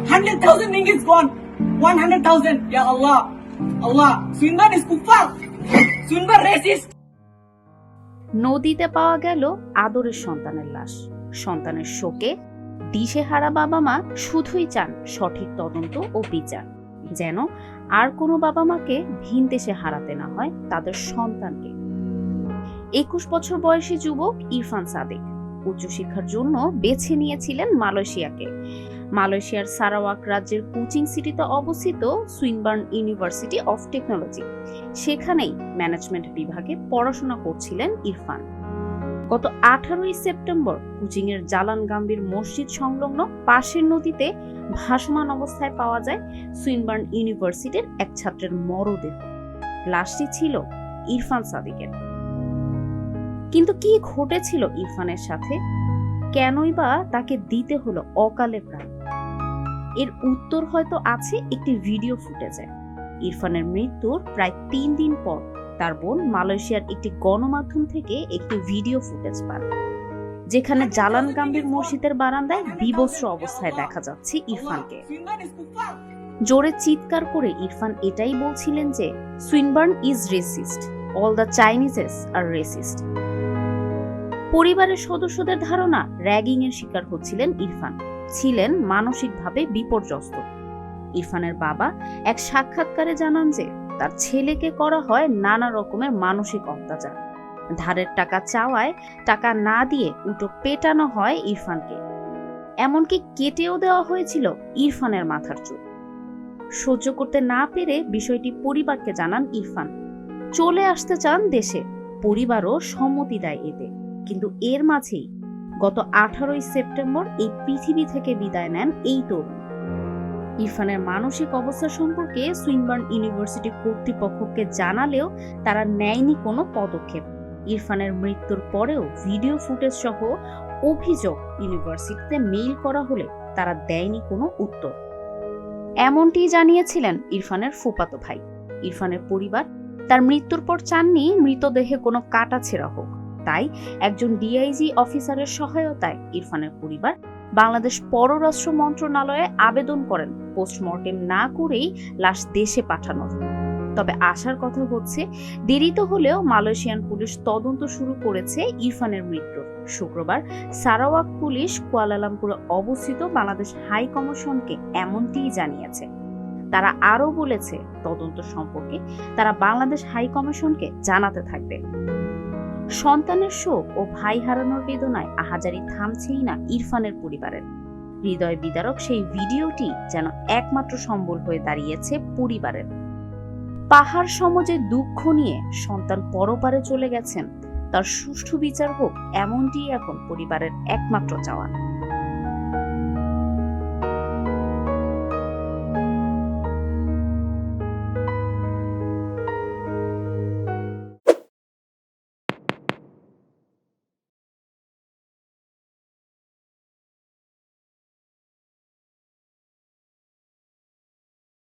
100,000 ringgit gone. 100,000. Ya Allah. Allah. Swinburne is kuffar. Swinburne racist. নদীতে পাওয়া গেল আদরের সন্তানের লাশ। সন্তানের শোকে দিশেহারা বাবা মা শুধুই চান সঠিক তদন্ত ও বিচার, যেন আর কোনো বাবা মাকে ভিন দেশে হারাতে না হয় তাদের সন্তানকে। 21 বছর বয়সী যুবক ইরফান সাদিক উচ্চশিক্ষার জন্য বেছে নিয়েছিলেন মালয়েশিয়াকে। মালয়েশিয়ার সারাওয়াক রাজ্যের কুচিং সিটিতে অবস্থিত সুইনবার্ন ইউনিভার্সিটি অফ টেকনোলজি, সেখানেই ম্যানেজমেন্ট বিভাগে পড়াশোনা করছিলেন ইরফান। গত 18 সেপ্টেম্বর কুচিং এর জালান গাম্বির মসজিদ সংলগ্ন পাশের নদীতে ভাসমান অবস্থায় পাওয়া যায় সুইনবার্ন ইউনিভার্সিটির এক ছাত্রের মরদেহ। লাশটি ছিল ইরফান সাদিকের। কিন্তু কি ঘটেছিল ইরফানের সাথে? কেনই বা তাকে দিতে হলো অকালে প্রাণ? এর উত্তর হয়তো আছে একটি ভিডিও ফুটেজে। ইরফানের মৃত্যুর প্রায় 3 দিন পর তার বোন মালয়েশিয়ার একটি গণমাধ্যম থেকে একটি ভিডিও ফুটেজ পান, যেখানে জালান গাম্বির মসজিদের বারান্দায় বিবস্ত্র অবস্থায় দেখা যাচ্ছে ইরফানকে। জোরে চিৎকার করে ইরফান এটাই বলছিলেন যে Swinburne is racist, all the Chineses are racist. পরিবারের সদস্যদের ধারণা র্যাগিং এর শিকার হচ্ছিলেন ইরফান, ছিলেন মানসিকভাবে বিপর্যস্ত। ইরফানের বাবা এক সাক্ষাৎকারে জানান যে তার ছেলেকে করা হয় নানা রকমের মানসিক অত্যাচার। ধারের টাকা চাওয়ায় টাকা না দিয়ে উল্টো পেটানো হয় ইরফানকে, এমনকি কেটেও দেওয়া হয়েছিল ইরফানের মাথার চুল। সহ্য করতে না পেরে বিষয়টি পরিবারকে জানান ইরফান। চলে আসতে চান দেশে, পরিবারও সম্মতি দেয় এতে। কিন্তু এর মাঝেই গত 18 সেপ্টেম্বর এই পৃথিবী থেকে বিদায় নেন এই তরুণ। ইরফানের মানসিক অবস্থা সম্পর্কে সুইনবার্ন ইউনিভার্সিটি কর্তৃপক্ষকে জানালেও তারা নেয়নি কোনো পদক্ষেপ। ইরফানের মৃত্যুর পরেও ভিডিও ফুটেজ সহ অভিযোগ ইউনিভার্সিটিতে মেইল করা হলে তারা দেয়নি কোনো উত্তর। এমনটি জানিয়েছিলেন ইরফানের ফুফাতো ভাই। ইরফানের পরিবার তার মৃত্যুর পর চাননি মৃতদেহে কোনো কাটাছেঁড়া হোক, তাই একজন ডিআইজি অফিসারের সহায়তায় ইরফানের পরিবার বাংলাদেশ পররাষ্ট্র মন্ত্রণালয়ে আবেদন করেন পোস্টমর্টেম না করেই লাশ দেশে পাঠানোর। তবে আশার কথা হচ্ছে দেরিতে হলেও মালয়েশিয়ান পুলিশ তদন্ত শুরু করেছে ইরফানের মৃত্যুর। শুক্রবার সারাওয়াক পুলিশ কুয়ালালামপুরে অবস্থিত বাংলাদেশ হাই কমিশনকে এমনটিই জানিয়েছে। তারা আরও বলেছে তদন্ত সম্পর্কে তারা বাংলাদেশ হাই কমিশনকে জানাতে থাকবে। সন্তানের শোক ও ভাই হারানোর বেদনায় আহাজারি থামছেই না ইরফানের পরিবারের। হৃদয় বিদারক সেই ভিডিওটি যেন একমাত্র সম্বল হয়ে দাঁড়িয়েছে পরিবারের। পাহাড় সমজে দুঃখ নিয়ে সন্তান পরপারে চলে গেছেন, তার সুষ্ঠু বিচার হোক এমনটি এখন পরিবারের একমাত্র চাওয়া।